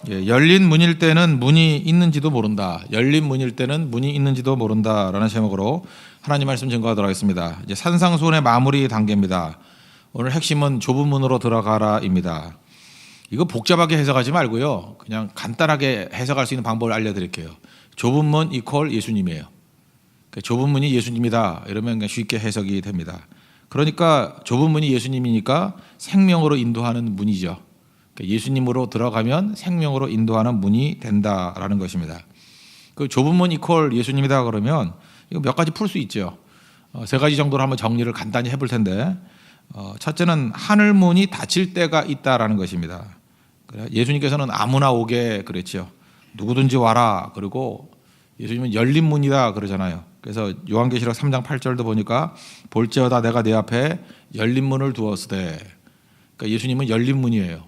열린 문일 때는 문이 있는지도 모른다. 열린 문일 때는 문이 있는지도 모른다라는 제목으로 하나님 말씀 증거하도록 하겠습니다. 이제 산상수훈의 마무리 단계입니다. 오늘 핵심은 좁은 문으로 들어가라입니다. 이거 복잡하게 해석하지 말고요. 그냥 간단하게 해석할 수 있는 방법을 알려드릴게요. 좁은 문 이퀄 예수님이에요. 좁은 문이 예수님이다. 이러면 그냥 쉽게 해석이 됩니다. 그러니까 좁은 문이 예수님이니까 생명으로 인도하는 문이죠. 예수님으로 들어가면 생명으로 인도하는 문이 된다라는 것입니다. 그 좁은 문 이퀄 예수님이다 그러면 이거 몇 가지 풀 수 있죠. 세 가지 정도로 한번 정리를 간단히 해볼 텐데, 첫째는 하늘 문이 닫힐 때가 있다라는 것입니다. 예수님께서는 아무나 오게 그랬죠. 누구든지 와라. 그리고 예수님은 열린 문이다 그러잖아요. 그래서 요한계시록 3장 8절도 보니까 볼지어다 내가 내 앞에 열린 문을 두었으되, 그러니까 예수님은 열린 문이에요.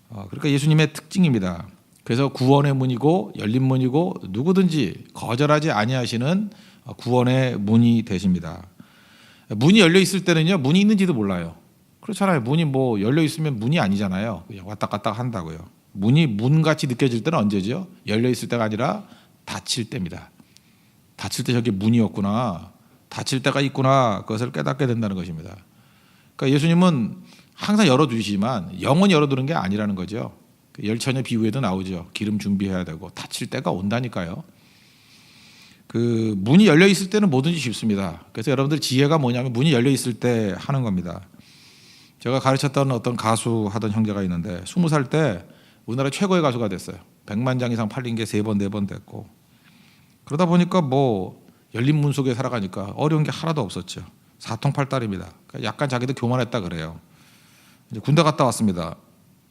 그러니까 예수님의 특징입니다. 그래서 구원의 문이고 열린 문이고 누구든지 거절하지 아니하시는 구원의 문이 되십니다. 문이 열려 있을 때는요, 문이 있는지도 몰라요. 그렇잖아요. 문이 뭐 열려 있으면 문이 아니잖아요. 그냥 왔다 갔다 한다고요. 문이 문같이 느껴질 때는 언제죠? 열려 있을 때가 아니라 닫힐 때입니다. 닫힐 때 저게 문이었구나, 닫힐 때가 있구나, 그것을 깨닫게 된다는 것입니다. 그러니까 예수님은 항상 열어두시지만 영원히 열어두는 게 아니라는 거죠. 열처녀 비유에도 나오죠. 기름 준비해야 되고 닫힐 때가 온다니까요. 그 문이 열려 있을 때는 뭐든지 쉽습니다. 그래서 여러분들 지혜가 뭐냐면 문이 열려 있을 때 하는 겁니다. 제가 가르쳤던 어떤 가수 하던 형제가 있는데 20살 때 우리나라 최고의 가수가 됐어요. 100만 장 이상 팔린 게 3번, 4번 됐고, 그러다 보니까 뭐 열린 문 속에 살아가니까 어려운 게 하나도 없었죠. 사통팔달입니다. 그러니까 약간 자기도 교만했다 그래요. 이제 군대 갔다 왔습니다.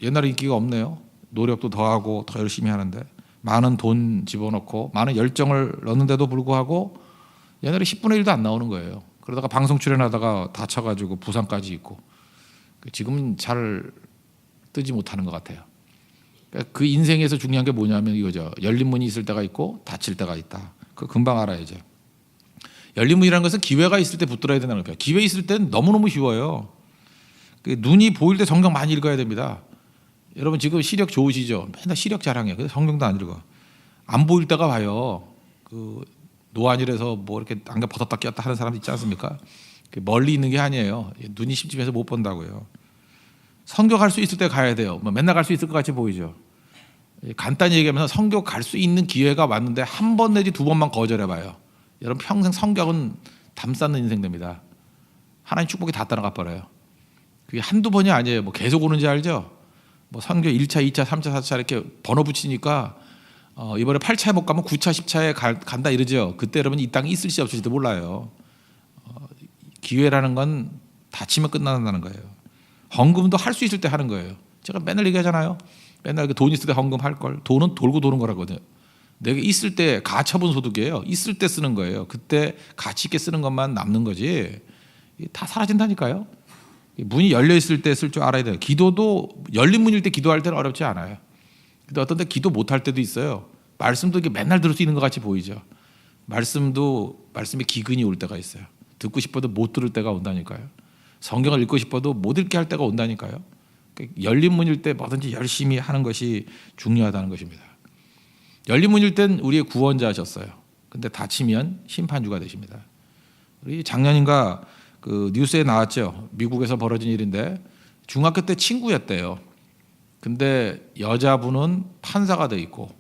옛날에 인기가 없네요. 노력도 더하고 더 열심히 하는데 많은 돈 집어넣고 많은 열정을 넣는데도 불구하고 옛날에 10분의 1도 안 나오는 거예요. 그러다가 방송 출연하다가 다쳐가지고 부상까지 있고 지금은 잘 뜨지 못하는 것 같아요. 그러니까 그 인생에서 중요한 게 뭐냐면 이거죠. 열린 문이 있을 때가 있고 닫힐 때가 있다. 그거 금방 알아야죠. 열린 문이라는 것은 기회가 있을 때 붙들어야 된다는 거예요. 기회 있을 때는 너무너무 쉬워요. 눈이 보일 때 성경 많이 읽어야 됩니다. 여러분 지금 시력 좋으시죠? 맨날 시력 자랑해요. 근데 성경도 안 읽어. 안 보일 때가 와요. 그 노안이라서 뭐 이렇게 안경 벗었다 꼈다 하는 사람 있지 않습니까? 멀리 있는 게 아니에요. 눈이 심심해서 못 본다고요. 성교 갈 수 있을 때 가야 돼요. 뭐 맨날 갈 수 있을 것 같이 보이죠. 간단히 얘기하면 성교 갈 수 있는 기회가 왔는데 한 번 내지 2번만 거절해봐요. 여러분 평생 성경은 담쌓는 인생 됩니다. 하나님 축복이 다 따라가 버려요. 그게 한두 번이 아니에요. 뭐 계속 오는지 알죠? 뭐 선교 1차, 2차, 3차, 4차 이렇게 번호 붙이니까 이번에 8차에 못 가면 9차, 10차에 간다 이러죠. 그때 여러분 이 땅에 있을지 없을지도 몰라요. 기회라는 건 다치면 끝난다는 거예요. 헌금도 할 수 있을 때 하는 거예요. 제가 맨날 얘기하잖아요. 맨날 돈 있을 때 헌금할 걸. 돈은 돌고 도는 거라거든요. 내가 있을 때 가처분 소득이에요. 있을 때 쓰는 거예요. 그때 가치 있게 쓰는 것만 남는 거지 다 사라진다니까요. 문이 열려 있을 때 쓸 줄 알아야 돼요. 기도도 열린 문일 때 기도할 때는 어렵지 않아요. 근데 어떤 때 기도 못할 때도 있어요. 말씀도 이게 맨날 들을 수 있는 것 같이 보이죠. 말씀에 기근이 올 때가 있어요. 듣고 싶어도 못 들을 때가 온다니까요. 성경을 읽고 싶어도 못 읽게 할 때가 온다니까요. 열린 문일 때 뭐든지 열심히 하는 것이 중요하다는 것입니다. 열린 문일 땐 우리의 구원자셨어요. 근데 다치면 심판주가 되십니다. 우리 작년인가 그 뉴스에 나왔죠. 미국에서 벌어진 일인데 중학교 때 친구였대요. 근데 여자분은 판사가 돼 있고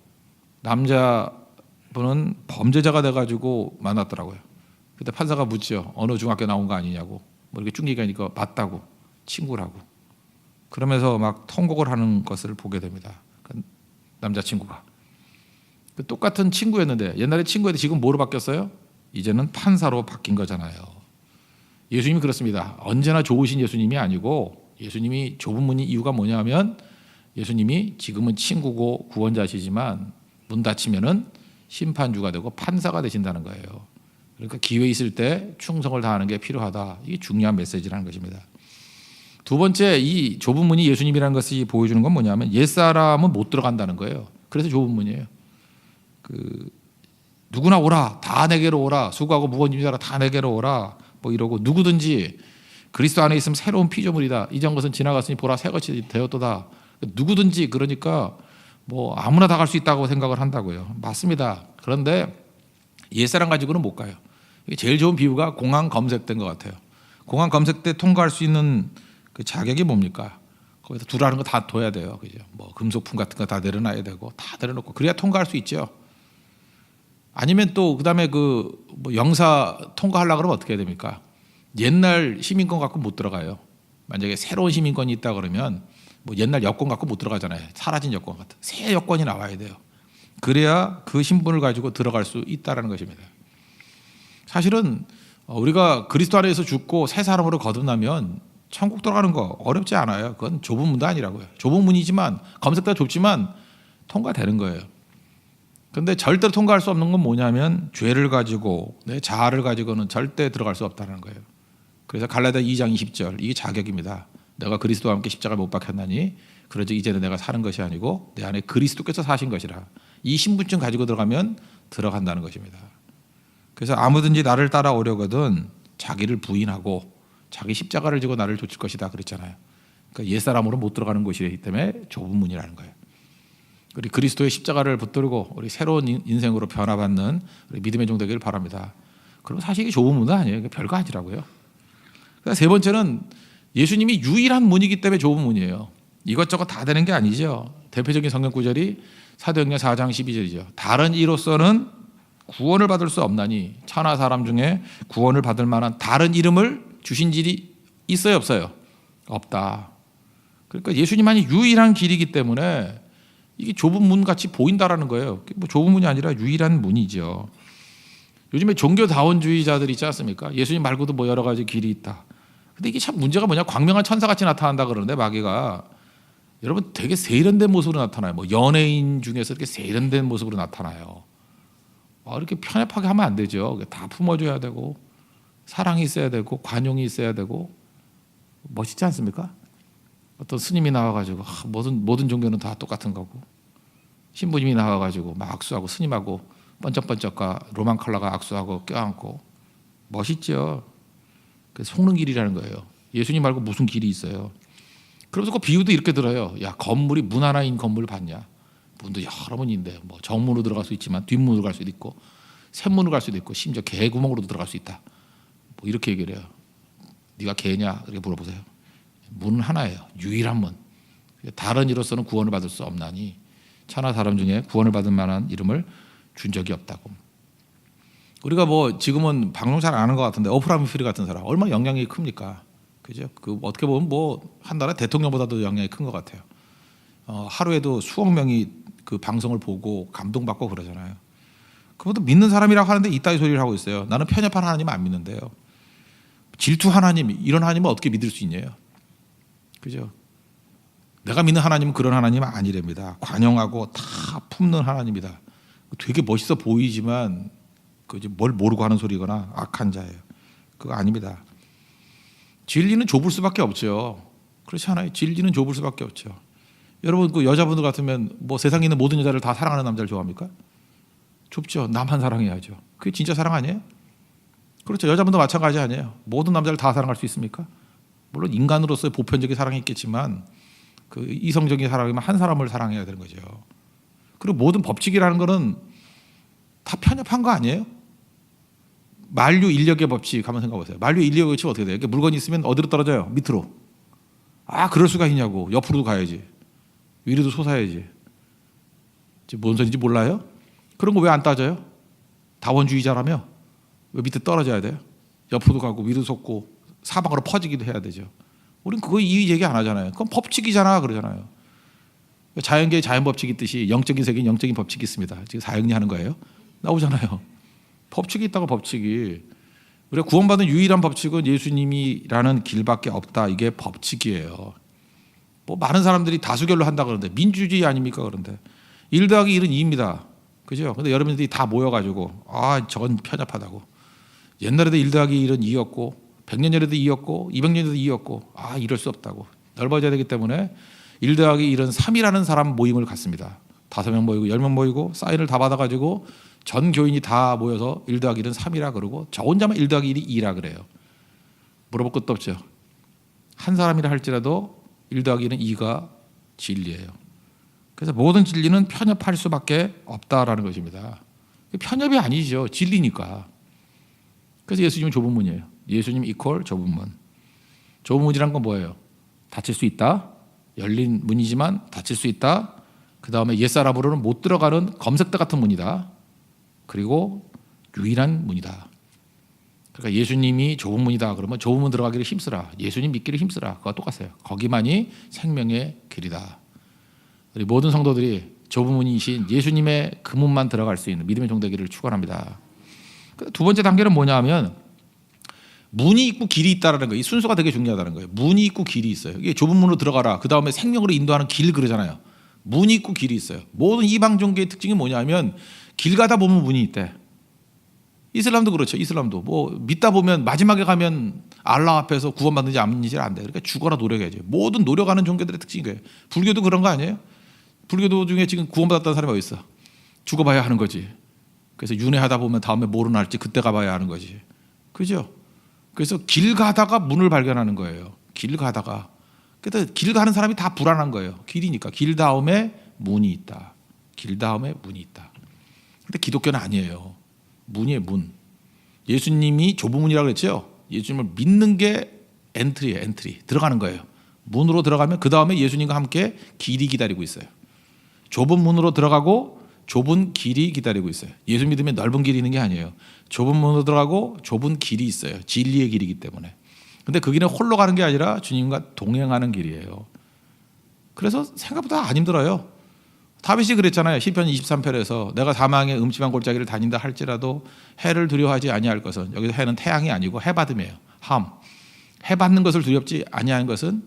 남자분은 범죄자가 돼가지고 만났더라고요. 그때 판사가 묻죠. 어느 중학교 나온 거 아니냐고. 뭐 이렇게 쭉 얘기하니까 맞다고, 친구라고. 그러면서 막 통곡을 하는 것을 보게 됩니다. 그 남자친구가. 똑같은 친구였는데 옛날에 친구였는데 지금 뭐로 바뀌었어요? 이제는 판사로 바뀐 거잖아요. 예수님이 그렇습니다. 언제나 좋으신 예수님이 아니고 예수님이 좁은 문이 이유가 뭐냐면 예수님이 지금은 친구고 구원자시지만 문 닫히면은 심판주가 되고 판사가 되신다는 거예요. 그러니까 기회 있을 때 충성을 다하는 게 필요하다. 이게 중요한 메시지라는 것입니다. 두 번째, 이 좁은 문이 예수님이라는 것이 보여주는 건 뭐냐면 옛사람은 못 들어간다는 거예요. 그래서 좁은 문이에요. 누구나 오라, 다 내게로 오라, 수고하고 무거운 짐 자라 다 내게로 오라, 뭐 이러고 누구든지 그리스도 안에 있으면 새로운 피조물이다. 이전 것은 지나갔으니 보라 새 것이 되었도다. 누구든지 그러니까 뭐 아무나 다 갈 수 있다고 생각을 한다고요. 맞습니다. 그런데 옛사람 가지고는 못 가요. 이게 제일 좋은 비유가 공항 검색대인 것 같아요. 공항 검색대 통과할 수 있는 그 자격이 뭡니까? 거기서 두라는 거 다 둬야 돼요. 그죠? 뭐 금속품 같은 거 다 내려놔야 되고 다 내려놓고 그래야 통과할 수 있죠. 아니면 또 그다음에 그 뭐 영사 통과하려고 그러면 어떻게 해야 됩니까? 옛날 시민권 갖고 못 들어가요. 만약에 새로운 시민권이 있다 그러면 뭐 옛날 여권 갖고 못 들어가잖아요. 사라진 여권 같은 새 여권이 나와야 돼요. 그래야 그 신분을 가지고 들어갈 수 있다라는 것입니다. 사실은 우리가 그리스도 안에서 죽고 새 사람으로 거듭나면 천국 들어가는 거 어렵지 않아요. 그건 좁은 문도 아니라고요. 좁은 문이지만 검색대가 좁지만 통과되는 거예요. 그런데 절대로 통과할 수 없는 건 뭐냐면 죄를 가지고 내 자아를 가지고는 절대 들어갈 수 없다는 거예요. 그래서 갈라디아 2장 20절 이게 자격입니다. 내가 그리스도와 함께 십자가에 못 박혔나니 그러즉 이제는 내가 사는 것이 아니고 내 안에 그리스도께서 사신 것이라. 이 신분증 가지고 들어가면 들어간다는 것입니다. 그래서 아무든지 나를 따라오려거든 자기를 부인하고 자기 십자가를 지고 나를 좇을 것이다 그랬잖아요. 그러니까 옛사람으로 못 들어가는 곳이기 때문에 좁은 문이라는 거예요. 우리 그리스도의 십자가를 붙들고 우리 새로운 인생으로 변화받는 우리 믿음의 종 되기를 바랍니다. 그럼 사실 이게 좁은 문은 아니에요. 별거 아니라고요. 그러니까 세 번째는 예수님이 유일한 문이기 때문에 좁은 문이에요. 이것저것 다 되는 게 아니죠. 대표적인 성경 구절이 사도행전 4장 12절이죠. 다른 이로서는 구원을 받을 수 없나니 천하 사람 중에 구원을 받을 만한 다른 이름을 주신 일이 있어요 없어요? 없다. 그러니까 예수님만이 유일한 길이기 때문에 이게 좁은 문 같이 보인다라는 거예요. 뭐 좁은 문이 아니라 유일한 문이죠. 요즘에 종교다원주의자들 있지 않습니까? 예수님 말고도 뭐 여러 가지 길이 있다. 근데 이게 참 문제가 뭐냐? 광명한 천사같이 나타난다 그러는데 마귀가 여러분 되게 세련된 모습으로 나타나요. 뭐 연예인 중에서 이렇게 세련된 모습으로 나타나요. 이렇게 편협하게 하면 안 되죠. 다 품어줘야 되고 사랑이 있어야 되고 관용이 있어야 되고 멋있지 않습니까? 어떤 스님이 나와가지고 모든 종교는 다 똑같은 거고 신부님이 나와가지고 막 악수하고 스님하고 번쩍번쩍과 로만 컬러가 악수하고 껴안고 멋있죠. 그래서 속는 길이라는 거예요. 예수님 말고 무슨 길이 있어요. 그러면서 그 비유도 이렇게 들어요. 야 건물이 문 하나인 건물을 봤냐. 문도 여러 문인데 뭐 정문으로 들어갈 수 있지만 뒷문으로 갈 수도 있고 샘문으로 갈 수도 있고 심지어 개구멍으로도 들어갈 수 있다. 뭐 이렇게 얘기를 해요. 네가 개냐 이렇게 물어보세요. 문은 하나예요. 유일한 문. 다른 이로서는 구원을 받을 수 없나니 천하 사람 중에 구원을 받을 만한 이름을 준 적이 없다고. 우리가 뭐 지금은 방송 잘 안 하는 것 같은데 오프라 윈프리 같은 사람 얼마나 영향력이 큽니까? 그죠? 그 어떻게 보면 뭐 한 나라 대통령보다도 영향이 큰 것 같아요. 하루에도 수억 명이 그 방송을 보고 감동받고 그러잖아요. 그것도 믿는 사람이라고 하는데 이따위 소리를 하고 있어요. 나는 편협한 하나님 안 믿는데요. 질투 하나님 이런 하나님은 어떻게 믿을 수 있냐요? 그죠? 내가 믿는 하나님은 그런 하나님은 아니랍니다. 관용하고 다 품는 하나님이다. 되게 멋있어 보이지만 뭘 모르고 하는 소리거나 악한 자예요. 그거 아닙니다. 진리는 좁을 수밖에 없죠. 그렇지 않아요? 진리는 좁을 수밖에 없죠. 여러분 그 여자분들 같으면 뭐 세상에 있는 모든 여자를 다 사랑하는 남자를 좋아합니까? 좁죠. 나만 사랑해야죠. 그게 진짜 사랑 아니에요? 그렇죠. 여자분도 마찬가지 아니에요. 모든 남자를 다 사랑할 수 있습니까? 물론 인간으로서의 보편적인 사랑이 있겠지만 그 이성적인 사랑이면 한 사람을 사랑해야 되는 거죠. 그리고 모든 법칙이라는 거는 다 편협한 거 아니에요? 만류 인력의 법칙 한번 생각해 보세요. 만류 인력의 법칙 어떻게 돼요? 이렇게 물건이 있으면 어디로 떨어져요? 밑으로. 그럴 수가 있냐고. 옆으로도 가야지. 위로도 솟아야지. 뭔 소리인지 몰라요? 그런 거 왜 안 따져요? 다원주의자라며 왜 밑에 떨어져야 돼요? 옆으로도 가고 위로 솟고 사방으로 퍼지기도 해야 되죠. 우린 그거 이 얘기 안 하잖아요. 그건 법칙이잖아 그러잖아요. 자연계에 자연 법칙이 있듯이 영적인 세계는 영적인 법칙이 있습니다. 지금 사형리하는 거예요? 나오잖아요. 법칙이 있다고 법칙이. 우리가 구원받은 유일한 법칙은 예수님이라는 길밖에 없다. 이게 법칙이에요. 뭐 많은 사람들이 다수결로 한다 그러는데 민주주의 아닙니까 그런데 1 더하기 1은 2입니다. 그죠? 근데 여러분들이 다 모여가지고 저건 편협하다고. 옛날에도 1 더하기 1은 2였고 100년 전에도 2였고 200년 전에도 2였고 이럴 수 없다고. 넓어져야 되기 때문에 1 더하기 1은 3이라는 사람 모임을 갖습니다. 5명 모이고 10명 모이고 사인을 다 받아가지고 전 교인이 다 모여서 1 더하기 1은 3이라 그러고 저 혼자만 1 더하기 1이 2라 그래요. 물어볼 것도 없죠. 한 사람이라 할지라도 1 더하기 1은 2가 진리예요. 그래서 모든 진리는 편협할 수밖에 없다라는 것입니다. 편협이 아니죠. 진리니까. 그래서 예수님은 좁은 문이에요. 예수님 이퀄 좁은 문. 좁은 문이란 건 뭐예요? 닫힐 수 있다. 열린 문이지만 닫힐 수 있다. 그 다음에 옛사람으로는 못 들어가는 검색대 같은 문이다. 그리고 유일한 문이다. 그러니까 예수님이 좁은 문이다 그러면 좁은 문 들어가기를 힘쓰라. 예수님 믿기를 힘쓰라. 그거 똑같아요. 거기만이 생명의 길이다. 우리 모든 성도들이 좁은 문이신 예수님의 그 문만 들어갈 수 있는 믿음의 종되기를 축원합니다. 두 번째 단계는 뭐냐 하면 문이 있고 길이 있다라는 거예요. 이 순서가 되게 중요하다는 거예요. 문이 있고 길이 있어요. 이게 좁은 문으로 들어가라. 그 다음에 생명으로 인도하는 길 그러잖아요. 문이 있고 길이 있어요. 모든 이방 종교의 특징이 뭐냐면 길 가다 보면 문이 있대. 이슬람도 그렇죠. 이슬람도 뭐 믿다 보면 마지막에 가면 알라 앞에서 구원받는지 안 받는지 안 돼. 그러니까 죽어라 노력해야지. 모든 노력하는 종교들의 특징인 거예요. 불교도 그런 거 아니에요? 불교도 중에 지금 구원받았다는 사람이 어디 있어? 죽어봐야 하는 거지. 그래서 윤회하다 보면 다음에 뭐로 날지 그때 가봐야 하는 거지. 그죠? 그래서 길 가다가 문을 발견하는 거예요. 길 가다가. 그래서 길 가는 사람이 다 불안한 거예요. 길이니까. 길 다음에 문이 있다. 길 다음에 문이 있다. 근데 기독교는 아니에요. 문이에요, 문. 예수님이 좁은 문이라고 그랬죠? 예수님을 믿는 게 엔트리예요, 엔트리. 들어가는 거예요. 문으로 들어가면 그 다음에 예수님과 함께 길이 기다리고 있어요. 좁은 문으로 들어가고 좁은 길이 기다리고 있어요. 예수 믿으면 넓은 길이 있는 게 아니에요. 좁은 문으로 들어가고 좁은 길이 있어요. 진리의 길이기 때문에. 근데 그 길은 홀로 가는 게 아니라 주님과 동행하는 길이에요. 그래서 생각보다 안 힘들어요. 다윗이 그랬잖아요. 시편 23편에서 내가 사망의 음침한 골짜기를 다닌다 할지라도 해를 두려워하지 아니할 것은, 여기서 해는 태양이 아니고 해받음이에요. 함. 해받는 것을 두렵지 아니하는 것은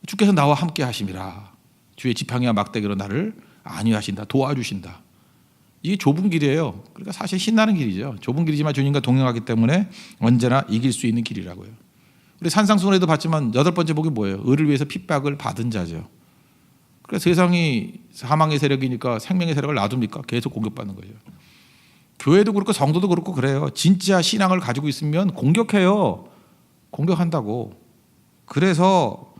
주께서 나와 함께 하심이라. 주의 지팡이와 막대기로 나를 안위하신다. 도와주신다. 이게 좁은 길이에요. 그러니까 사실 신나는 길이죠. 좁은 길이지만 주님과 동행하기 때문에 언제나 이길 수 있는 길이라고요. 우리 산상수훈에도 봤지만 8번째 복이 뭐예요? 의를 위해서 핍박을 받은 자죠. 그래서 세상이 사망의 세력이니까 생명의 세력을 놔둡니까? 계속 공격받는 거죠. 교회도 그렇고 성도도 그렇고 그래요. 진짜 신앙을 가지고 있으면 공격해요. 공격한다고. 그래서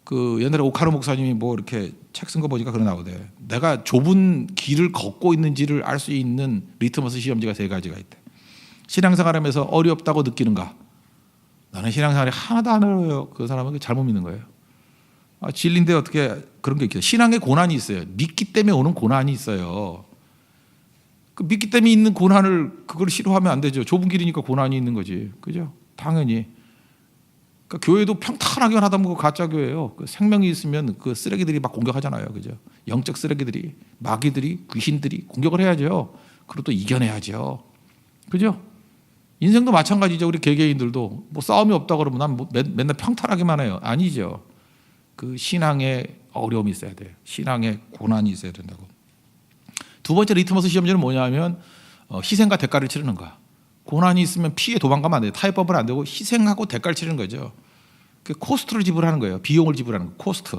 그 옛날에 오카노 목사님이 뭐 이렇게 책 쓴 거 보니까 그런 나오대. 내가 좁은 길을 걷고 있는지를 알 수 있는 리트머스 시험지가 3가지가 있대. 신앙생활하면서 어렵다고 느끼는가? 나는 신앙생활이 하나도 안 어려워요. 그 사람은 잘못 믿는 거예요. 진리인데 어떻게 그런 게 있겠어요. 신앙의 고난이 있어요. 믿기 때문에 오는 고난이 있어요. 그 믿기 때문에 있는 고난을 그걸 싫어하면 안 되죠. 좁은 길이니까 고난이 있는 거지. 그죠? 당연히. 그러니까 교회도 평탄하게 하다 보면 가짜 교회예요. 그 생명이 있으면 그 쓰레기들이 막 공격하잖아요. 그죠? 영적 쓰레기들이, 마귀들이, 귀신들이 공격을 해야죠. 그리고 또 이겨내야죠. 그죠? 인생도 마찬가지죠. 우리 개개인들도 뭐 싸움이 없다 그러면 난 뭐 맨날 평탄하기만 해요. 아니죠. 그 신앙의 어려움이 있어야 돼요. 신앙의 고난이 있어야 된다고. 두 번째 리트머스 시험지는 뭐냐면 희생과 대가를 치르는 거야. 고난이 있으면 피해 도망가면 안 돼요. 타협법은 안 되고 희생하고 대가를 치르는 거죠. 그 코스트를 지불하는 거예요. 비용을 지불하는 거. 코스트.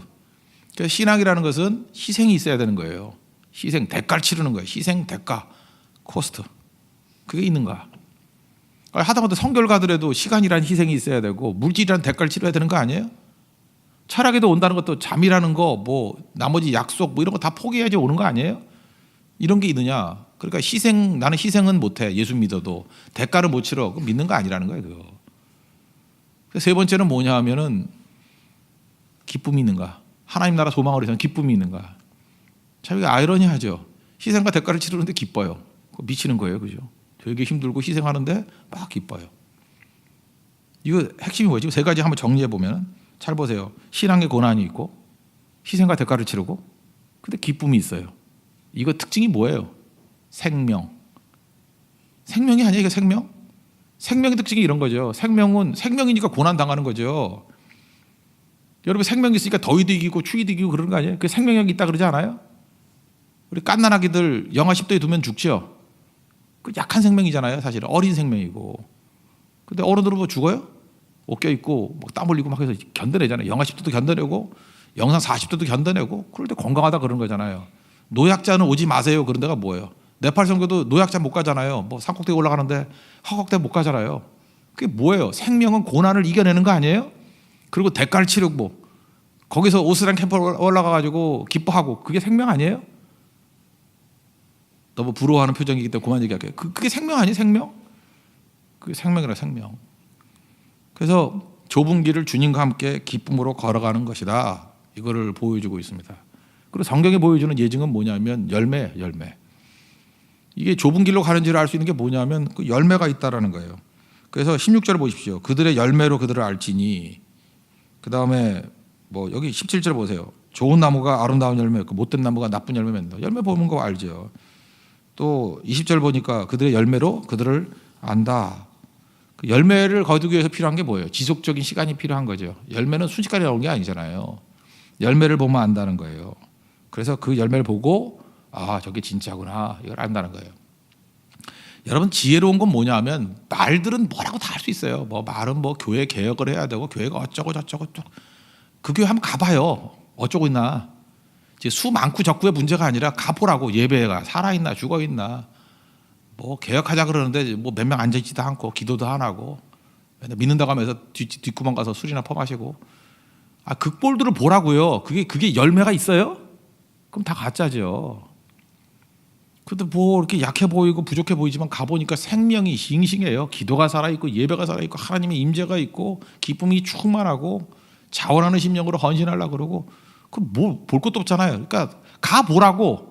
그래서 신앙이라는 것은 희생이 있어야 되는 거예요. 희생, 대가를 치르는 거예요. 희생, 대가, 코스트. 그게 있는 거야. 하다못해 성결가들에도 시간이라는 희생이 있어야 되고 물질이라는 대가를 치러야 되는 거 아니에요? 철학에도 온다는 것도 잠이라는 거, 뭐 나머지 약속, 뭐 이런 거 다 포기해야지 오는 거 아니에요? 이런 게 있느냐? 그러니까 희생, 나는 희생은 못해. 예수 믿어도 대가를 못 치러. 그거 믿는 거 아니라는 거예요. 그거. 세 번째는 뭐냐 하면은 기쁨이 있는가? 하나님 나라 소망을 위해서 기쁨이 있는가? 참 이게 아이러니하죠. 희생과 대가를 치르는데 기뻐요. 미치는 거예요, 그죠? 되게 힘들고 희생하는데 막 기뻐요. 이거 핵심이 뭐지? 3가지 한번 정리해 보면 잘 보세요. 신앙의 고난이 있고 희생과 대가를 치르고 근데 기쁨이 있어요. 이거 특징이 뭐예요? 생명. 생명이 아니에요, 이게 생명? 생명의 특징이 이런 거죠. 생명은 생명이니까 고난 당하는 거죠. 여러분 생명이 있으니까 더위도 이기고 추위도 이기고 그러는 거 아니에요? 그 생명력이 있다 그러지 않아요? 우리 갓난아기들 영하 10도에 두면 죽죠. 그 약한 생명이잖아요, 사실 어린 생명이고. 근데 어른들은 뭐 죽어요? 옷 껴입고 막 땀 흘리고 막 해서 견뎌내잖아요. 영하 10도도 견뎌내고 영상 40도도 견뎌내고 그럴 때 건강하다 그런 거잖아요. 노약자는 오지 마세요. 그런 데가 뭐예요? 네팔 선교도 노약자 못 가잖아요. 뭐 산꼭대기 올라가는데 허걱대 못 가잖아요. 그게 뭐예요? 생명은 고난을 이겨내는 거 아니에요? 그리고 대가를 치르고 거기서 오스란 캠프에 올라가가지고 기뻐하고 그게 생명 아니에요? 너무 부러워하는 표정이기 때문에 그만 얘기할게요. 그게 생명 아니에요? 생명? 그게 생명이라 생명. 그래서 좁은 길을 주님과 함께 기쁨으로 걸어가는 것이다. 이거를 보여주고 있습니다. 그리고 성경이 보여주는 예증은 뭐냐면 열매. 이게 좁은 길로 가는지를 알 수 있는 게 뭐냐면 그 열매가 있다라는 거예요. 그래서 16절 보십시오. 그들의 열매로 그들을 알지니. 그 다음에 뭐 여기 17절 보세요. 좋은 나무가 아름다운 열매 맺고 못된 나무가 나쁜 열매 맺는다. 열매 보는 거 알죠. 또 20절 보니까 그들의 열매로 그들을 안다. 그 열매를 거두기 위해서 필요한 게 뭐예요? 지속적인 시간이 필요한 거죠. 열매는 순식간에 나오는 게 아니잖아요. 열매를 보면 안다는 거예요. 그래서 그 열매를 보고 아 저게 진짜구나 이걸 안다는 거예요. 여러분 지혜로운 건 뭐냐 하면 말들은 뭐라고 다 할 수 있어요. 뭐 말은 뭐 교회 개혁을 해야 되고 교회가 어쩌고 저쩌고 그 교회 한번 가봐요. 어쩌고 있나. 이제 수 많고 적고의 문제가 아니라 가보라고. 예배가 살아있나 죽어있나. 뭐 개혁하자 그러는데 뭐 몇 명 앉아있지도 않고 기도도 안 하고 맨날 믿는다고 하면서 뒷구멍 가서 술이나 퍼마시고. 아, 그 꼴들을 보라고요. 그게 열매가 있어요? 그럼 다 가짜죠. 근데 뭐 이렇게 약해 보이고 부족해 보이지만 가보니까 생명이 싱싱해요. 기도가 살아있고 예배가 살아있고 하나님의 임재가 있고 기쁨이 충만하고 자원하는 심령으로 헌신하려고 그러고 그 뭐 볼 것도 없잖아요. 그러니까 가보라고.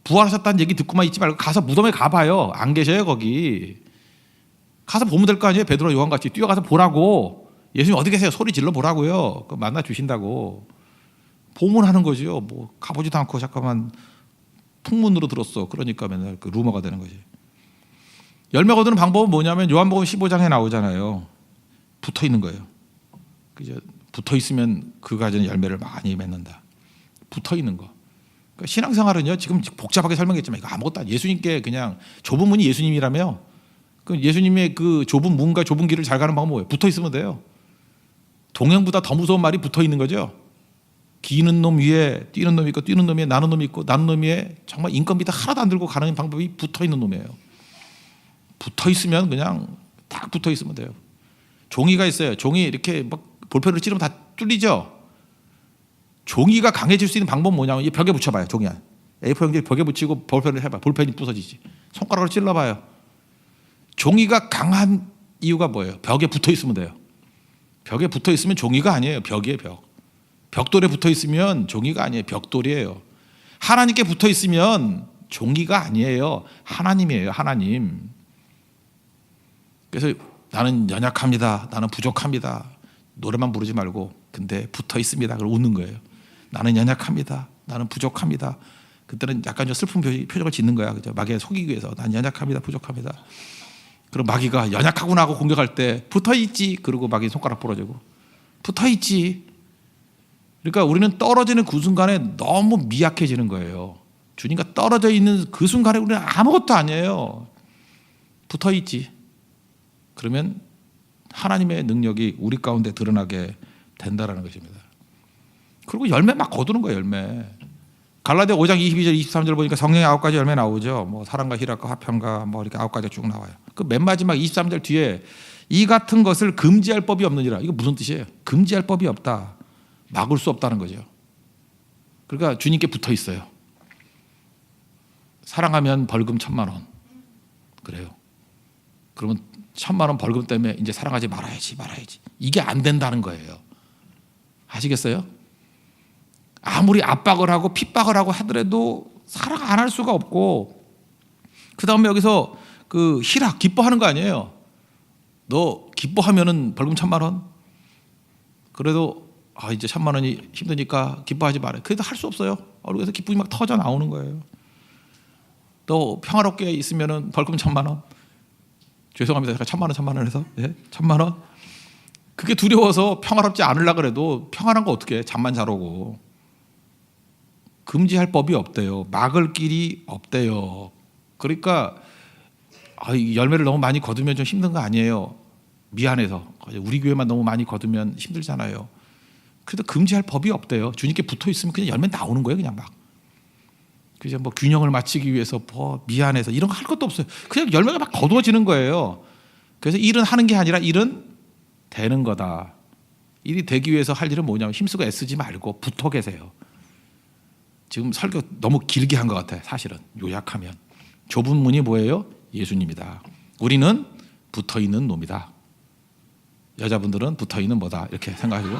부활하셨다는 얘기 듣고만 있지 말고 가서 무덤에 가봐요. 안 계셔요 거기. 가서 보면 될 거 아니에요. 베드로 요한같이 뛰어가서 보라고. 예수님 어디 계세요? 소리 질러 보라고요. 만나 주신다고. 보문하는 거죠. 뭐 가보지도 않고 잠깐만 풍문으로 들었어. 그러니까 맨날 그 루머가 되는 거지. 열매 거두는 방법은 뭐냐면 요한복음 15장에 나오잖아요. 붙어 있는 거예요. 그죠? 붙어 있으면 그 가지는 열매를 많이 맺는다. 붙어 있는 거. 그러니까 신앙생활은요. 지금 복잡하게 설명했지만 이거 아무것도 아니에요. 예수님께 그냥 좁은 문이 예수님이라며. 그 예수님의 그 좁은 문과 좁은 길을 잘 가는 방법은 뭐예요? 붙어 있으면 돼요. 동행보다 더 무서운 말이 붙어 있는 거죠. 기는 놈 위에 뛰는 놈이 있고 뛰는 놈 위에 나는 놈이 있고 나는 놈 위에 정말 인건비도 하나도 안 들고 가는 방법이 붙어 있는 놈이에요. 붙어 있으면 그냥 딱 붙어 있으면 돼요. 종이가 있어요. 종이 이렇게 막 볼펜으로 찌르면 다 뚫리죠. 종이가 강해질 수 있는 방법은 뭐냐면 이 벽에 붙여봐요. 종이 안. A4 용지 벽에 붙이고 볼펜을 해봐. 볼펜이 부서지지. 손가락으로 찔러봐요. 종이가 강한 이유가 뭐예요? 벽에 붙어 있으면 돼요. 벽에 붙어 있으면 종이가 아니에요. 벽이에요. 벽. 벽돌에 붙어 있으면 종이가 아니에요. 벽돌이에요. 하나님께 붙어 있으면 종이가 아니에요. 하나님이에요. 하나님. 그래서 나는 연약합니다. 나는 부족합니다. 노래만 부르지 말고 근데 붙어 있습니다. 그걸 웃는 거예요. 나는 연약합니다. 나는 부족합니다. 그때는 약간 좀 슬픈 표정을 짓는 거야. 그죠? 마귀에 속이기 위해서 난 연약합니다. 부족합니다. 그럼 마귀가 연약하구나 하고 공격할 때 붙어 있지. 그러고 마귀 손가락 부러지고 붙어 있지. 그러니까 우리는 떨어지는 그 순간에 너무 미약해지는 거예요. 주님과 떨어져 있는 그 순간에 우리는 아무것도 아니에요. 붙어 있지. 그러면 하나님의 능력이 우리 가운데 드러나게 된다라는 것입니다. 그리고 열매 막 거두는 거예요. 열매. 갈라디아 5장 22절 23절 보니까 성령의 9가지 열매 나오죠. 뭐 사랑과 희락과 화평과 뭐 이렇게 9가지가 쭉 나와요. 그 맨 마지막 23절 뒤에 이 같은 것을 금지할 법이 없느니라. 이거 무슨 뜻이에요? 금지할 법이 없다. 막을 수 없다는 거죠. 그러니까 주님께 붙어 있어요. 사랑하면 벌금 1,000만 원. 그래요. 그러면 1,000만 원 벌금 때문에 이제 사랑하지 말아야지. 이게 안 된다는 거예요. 아시겠어요? 아무리 압박을 하고 핍박을 하고 하더라도 사랑 안 할 수가 없고 그 다음에 여기서 그 희락 기뻐하는 거 아니에요. 너 기뻐하면은 벌금 1,000만 원. 그래도 이제 1,000만 원이 힘드니까 기뻐하지 말아요. 그래도 할 수 없어요. 그래서 기쁨이 막 터져 나오는 거예요. 너 평화롭게 있으면은 벌금 1,000만 원. 죄송합니다. 제가 1,000만 원 해서 1,000만 원. 그게 두려워서 평화롭지 않으려고 그래도 평안한 거 어떻게 해? 잠만 잘 오고. 금지할 법이 없대요. 막을 길이 없대요. 그러니까 이 열매를 너무 많이 거두면 좀 힘든 거 아니에요. 미안해서. 우리 교회만 너무 많이 거두면 힘들잖아요. 그래도 금지할 법이 없대요. 주님께 붙어 있으면 그냥 열매 나오는 거예요. 그냥 막. 그죠? 뭐 균형을 맞추기 위해서 미안해서 이런 거 할 것도 없어요. 그냥 열매가 막 거두어지는 거예요. 그래서 일은 하는 게 아니라 일은 되는 거다. 일이 되기 위해서 할 일은 뭐냐면 힘쓰고 애쓰지 말고 붙어 계세요. 지금 설교 너무 길게 한 것 같아. 사실은 요약하면 좁은 문이 뭐예요? 예수님이다. 우리는 붙어있는 놈이다. 여자분들은 붙어있는 뭐다 이렇게 생각하시고,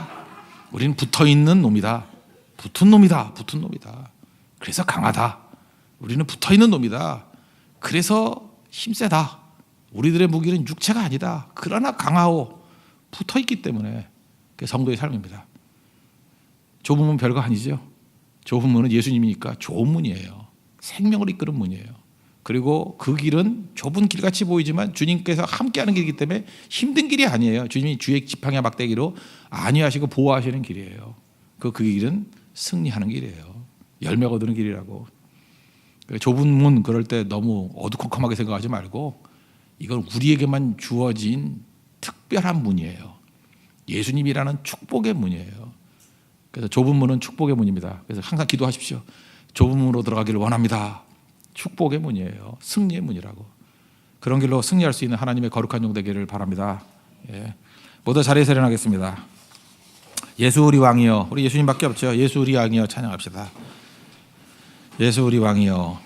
우리는 붙어있는 놈이다. 붙은 놈이다. 붙은 놈이다. 그래서 강하다. 우리는 붙어있는 놈이다. 그래서 힘세다. 우리들의 무기는 육체가 아니다. 그러나 강하오. 붙어있기 때문에. 그게 성도의 삶입니다. 좁은 문 별거 아니죠. 좁은 문은 예수님이니까 좋은 문이에요. 생명을 이끄는 문이에요. 그리고 그 길은 좁은 길같이 보이지만 주님께서 함께하는 길이기 때문에 힘든 길이 아니에요. 주님이 주의 지팡이와 막대기로 안위하시고 보호하시는 길이에요. 그 길은 승리하는 길이에요. 열매 거두는 길이라고. 좁은 문 그럴 때 너무 어두컴컴하게 생각하지 말고 이건 우리에게만 주어진 특별한 문이에요. 예수님이라는 축복의 문이에요. 그래서 좁은 문은 축복의 문입니다. 그래서 항상 기도하십시오. 좁은 문으로 들어가기를 원합니다. 축복의 문이에요. 승리의 문이라고. 그런 길로 승리할 수 있는 하나님의 거룩한 종 되기를 바랍니다. 예. 모두 자리에서 일어나겠습니다. 예수 우리 왕이여. 우리 예수님밖에 없죠. 예수 우리 왕이여 찬양합시다. 예수 우리 왕이여.